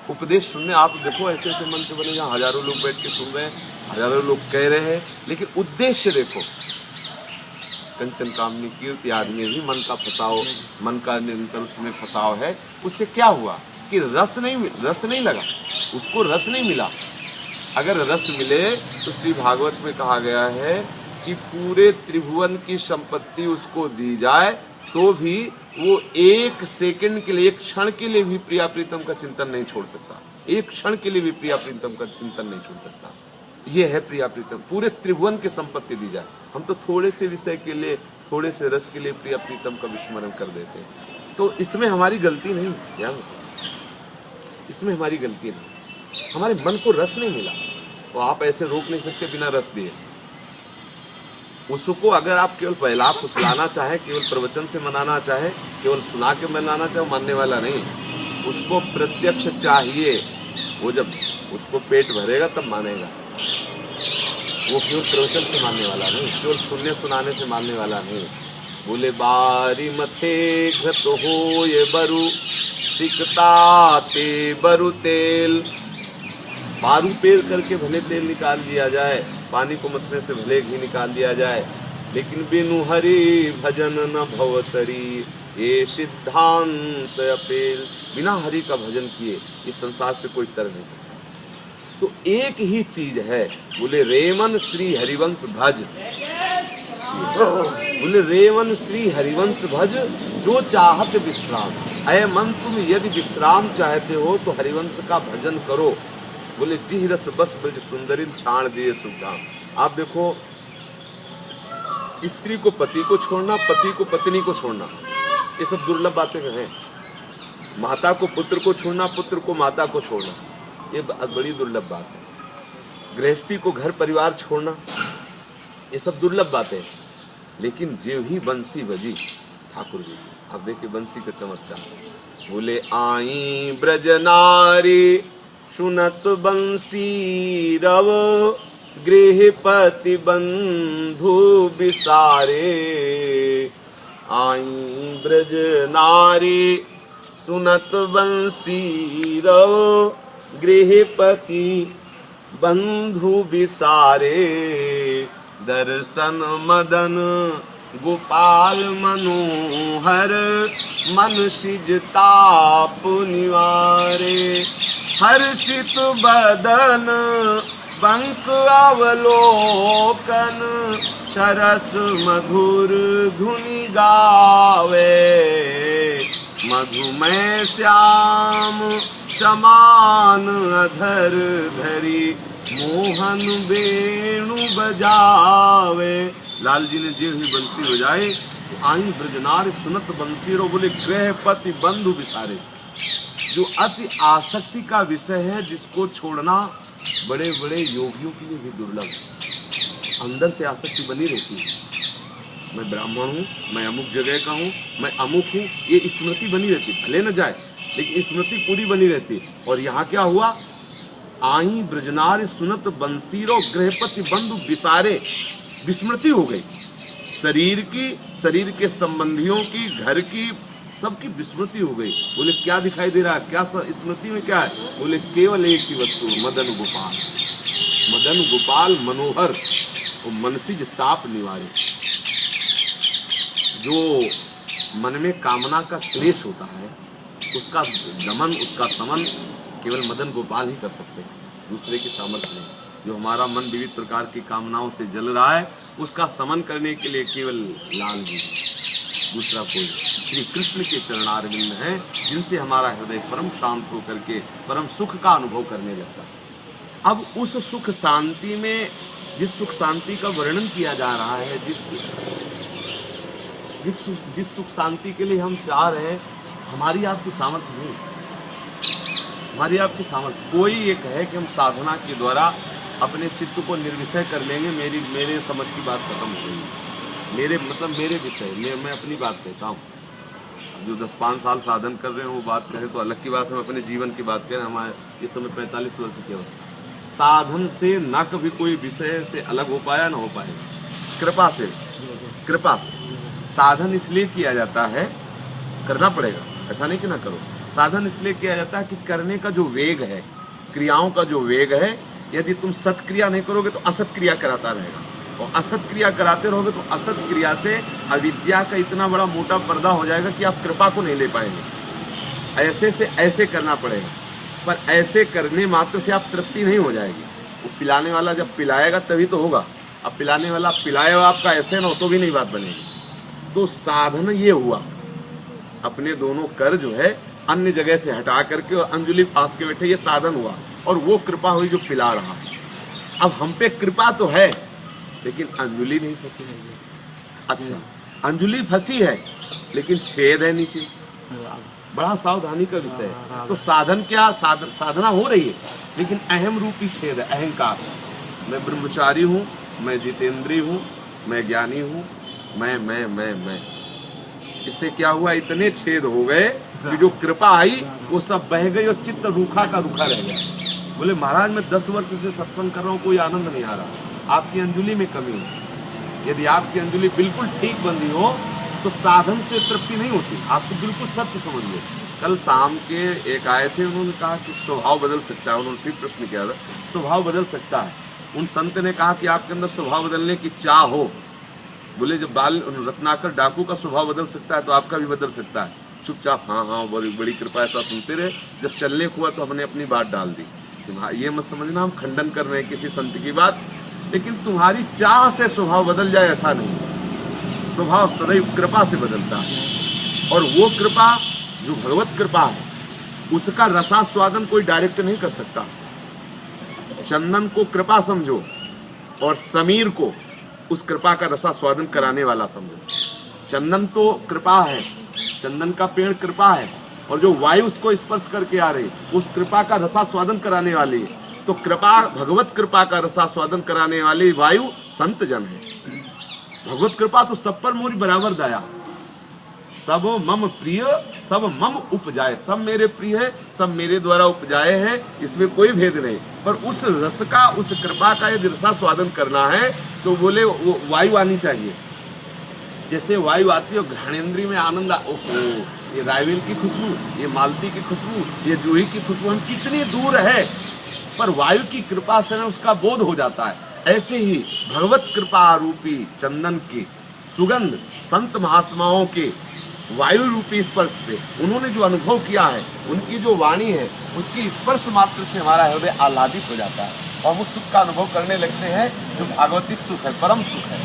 उपदेश सुनने। आप देखो ऐसे ऐसे मंच बने जहाँ हजारों लोग बैठ के सुन रहे हैं, हजारों लोग कह रहे हैं, लेकिन उद्देश्य देखो, कंचन कामनी कीर्ति आदि में भी मन का फसाव, मन का निरंतर उसमें फसाव है। उससे क्या हुआ कि रस नहीं लगा, उसको रस नहीं मिला। अगर रस मिले तो श्री भागवत में कहा गया है कि पूरे त्रिभुवन की संपत्ति उसको दी जाए तो भी वो एक सेकंड के लिए, एक क्षण के लिए भी प्रिया प्रीतम का चिंतन नहीं छोड़ सकता। एक क्षण के लिए भी प्रिया प्रीतम का चिंतन नहीं छोड़ सकता। ये है प्रिया प्रीतम, पूरे त्रिभुवन की संपत्ति दी जाए। हम तो थोड़े से विषय के लिए, थोड़े से रस के लिए प्रिया प्रीतम का विस्मरण कर देते हैं। तो इसमें हमारी गलती नहीं क्या, इसमें हमारी गलती नहीं। हमारे मन को रस नहीं मिला तो आप ऐसे रोक नहीं सकते बिना रस दिए। उसको अगर आप केवल बहला फुसलाना चाहे, केवल प्रवचन से मनाना चाहे, केवल सुना के मनाना चाहे, मानने वाला नहीं। उसको प्रत्यक्ष चाहिए। वो जब उसको पेट भरेगा तब मानेगा। वो केवल प्रवचन से मानने वाला नहीं, केवल सुनने सुनाने से मानने वाला नहीं। बोले बारी मथे घृत हो ये बरु सिकता ते बरु तेल। बारू पेड़ करके भले तेल निकाल दिया जाए, पानी को मथने से भले घी निकाल दिया जाए, लेकिन बिनु हरि भजन न भवतरी, ये सिद्धांत अपेल। बिना हरि का भजन किए इस संसार से कोई तर नहीं सकता। तो एक ही चीज है, बोले रेमन श्री हरिवंश भज। बोले रेमन श्री हरिवंश भज जो चाहत विश्राम। अय मन तुम यदि विश्राम चाहते हो तो हरिवंश का भजन करो। बोले जिह रस बस ब्रज सुंदरी छाण दिए सुधाम। आप देखो, स्त्री को पति को छोड़ना, पति को पत्नी को छोड़ना, ये सब दुर्लभ बातें हैं। माता को पुत्र को छोड़ना, पुत्र को माता को छोड़ना, ये बड़ी दुर्लभ बात है। गृहस्थी को घर परिवार छोड़ना, ये सब दुर्लभ बातें हैं। लेकिन जो ही बंसी बजी ठाकुर जी, आप देखिए बंसी का चमत्कार। बोले आई ब्रज नारी सुनत बंसी रव, गृहपति बंधु बिसारे। आई ब्रज नारी सुनत बंसी रव, गृहपति बंधु बिसारे। दर्शन मदन गोपाल मनोहर, मन सिजताप निवारे। हर्षित बदन बंक अवलोकन, सरस मधुर धुनि गावे। मधुमय श्याम समान अधर धरी, मोहन वेणु बजावे। लाल जी ने जो ही बंसी बजाए, आई ब्रजनार सुनत बंसी रो। बोले गृहपति बंधु बिसारे। जो अति आसक्ति का विषय है, जिसको छोड़ना बड़े बड़े योगियों के लिए भी दुर्लभ है। अंदर से आसक्ति बनी रहती है। मैं ब्राह्मण हूँ, मैं अमुक जगह का हूँ, मैं अमुक हूँ, ये स्मृति बनी रहती है। भले न जाए लेकिन स्मृति पूरी बनी रहती है। और यहाँ क्या हुआ, आई ब्रजनार सुनत बंसीरो, गृहपति बंधु बिसारे। विस्मृति हो गई शरीर की, शरीर के संबंधियों की, घर की, सबकी विस्मृति हो गई। बोले क्या दिखाई दे रहा है, क्या स्मृति में क्या है? बोले केवल एक ही वस्तु, मदन गोपाल। मदन गोपाल मनोहर, वो मनसिज ताप निवारे। जो मन में कामना का क्लेश होता है, उसका दमन, उसका समन केवल मदन गोपाल ही कर सकते हैं, दूसरे की सामर्थ्य नहीं। जो हमारा मन विविध प्रकार की कामनाओं से जल रहा है, उसका समन करने के लिए केवल लाल जी, दूसरा कोई। श्री कृष्ण के चरणारविंद हैं, जिनसे हमारा हृदय परम शांत होकर के परम सुख का अनुभव करने लगता है। अब उस सुख शांति में, जिस सुख शांति का वर्णन किया जा रहा है, जिस सुख शांति के लिए हम चाह रहे हैं, हमारी आपकी सामर्थ्य नहीं, हमारी आपकी सामर्थ्य। कोई ये कहे कि हम साधना के द्वारा अपने चित्त को निर्विषय कर लेंगे, मेरे समझ की बात खत्म हो गई। मेरे विषय, मैं अपनी बात कहता हूँ। जो 10-5 साल साधन कर रहे हैं वो बात करें तो अलग की बात है, हम अपने जीवन की बात करें। हमारे इस समय 45 वर्ष की अवस्था, साधन से न कभी कोई विषय से अलग हो पाया, ना हो पाएगा। कृपा से साधन इसलिए किया जाता है, करना पड़ेगा, ऐसा नहीं कि ना करो। साधन इसलिए किया जाता है कि करने का जो वेग है, क्रियाओं का जो वेग है, यदि तुम सत्क्रिया नहीं करोगे तो असत क्रिया कराता रहेगा, और असत क्रिया कराते रहोगे तो असत क्रिया से अविद्या का इतना बड़ा मोटा पर्दा हो जाएगा कि आप कृपा को नहीं ले पाएंगे। ऐसे से ऐसे करना पड़ेगा, पर ऐसे करने मात्र से आप तृप्ति नहीं हो जाएगी। वो पिलाने वाला जब पिलाएगा तभी तो होगा। अब पिलाने वाला पिलाएगा आपका ऐसे ना हो तो भी नहीं बात बनेगी। तो साधन ये हुआ, अपने दोनों कर जो है अन्य जगह से हटा करके और अंजलि पास के बैठे, ये साधन हुआ, और वो कृपा हुई जो पिला रहा। अब हम पे कृपा तो है लेकिन अंजलि नहीं फंसी है। अच्छा, अंजलि फंसी है लेकिन छेद है नीचे, बड़ा सावधानी का विषय है। तो साधन क्या, साधना हो रही है लेकिन अहम रूपी छेद है, अहंकार। मैं ब्रह्मचारी हूँ, मैं जितेंद्रीय हूँ, मैं ज्ञानी हूँ, मैं। इससे क्या हुआ, इतने छेद हो गए कि जो कृपा आई वो सब बह गई और चित्त रूखा का रूखा रह गया। बोले महाराज मैं 10 वर्ष से सत्संग कर रहा हूँ, कोई आनंद नहीं आ रहा। आपकी अंजलि में कमी है। यदि आपकी अंजलि बिल्कुल ठीक बंदी हो तो साधन से तृप्ति नहीं होती। आपको बिल्कुल सत्य समझ लो। कल शाम के एक आए थे, उन्होंने कहा कि स्वभाव बदल सकता है। उन्होंने फिर प्रश्न किया था, स्वभाव बदल सकता है। उन संत ने कहा कि आपके अंदर स्वभाव बदलने की चाह हो। बोले जब बाल रत्नाकर डाकू का स्वभाव बदल सकता है तो आपका भी बदल सकता है। चुपचाप हाँ बड़ी बड़ी कृपा, ऐसा सुनते रहे। जब चलने को हुआ तो हमने अपनी बात डाल दी। ये मत समझना हम खंडन कर रहे हैं किसी संत की बात, लेकिन तुम्हारी चाह से स्वभाव बदल जाए ऐसा नहीं। स्वभाव सदैव कृपा से बदलता है, और वो कृपा जो भगवत कृपा है उसका रसास्वादन कोई डायरेक्ट नहीं कर सकता। चंदन को कृपा समझो और समीर को उस कृपा का रसास्वादन कराने वाला समझो। चंदन तो कृपा है, चंदन का पेड़ कृपा है, और जो वायु उसको स्पर्श करके आ रही उस कृपा का रसास्वादन कराने वाली। तो कृपा, भगवत कृपा का रसास्वादन कराने वाली वायु संत जन है। भगवत कृपा तो सब पर मोरी बराबर दया। सब मम प्रिय सब मम उपजाए, सब मेरे प्रिय है, सब मेरे द्वारा उपजाए हैं, इसमें कोई भेद नहीं। पर उस रस का, उस कृपा का यदि रसास्वादन करना है तो बोले वो वायु आनी चाहिए। जैसे वायु आती है घ्राणेन्द्रिय में आनंद, ओहो ये रायवेल की खुशबू, ये मालती की खुशबू, ये जूही की खुशबू, हम कितनी दूर है पर वायु की कृपा से उसका बोध हो जाता है। ऐसे ही भगवत कृपा रूपी चंदन की सुगंध संत महात्माओं के वायु रूपी स्पर्श से उन्होंने जो अनुभव किया है, उनकी जो वाणी है, उसकी स्पर्श मात्र से हमारा हृदय आह्लादित हो जाता है और वो सुख का अनुभव करने लगते हैं जो भागवतिक सुख है, परम सुख है।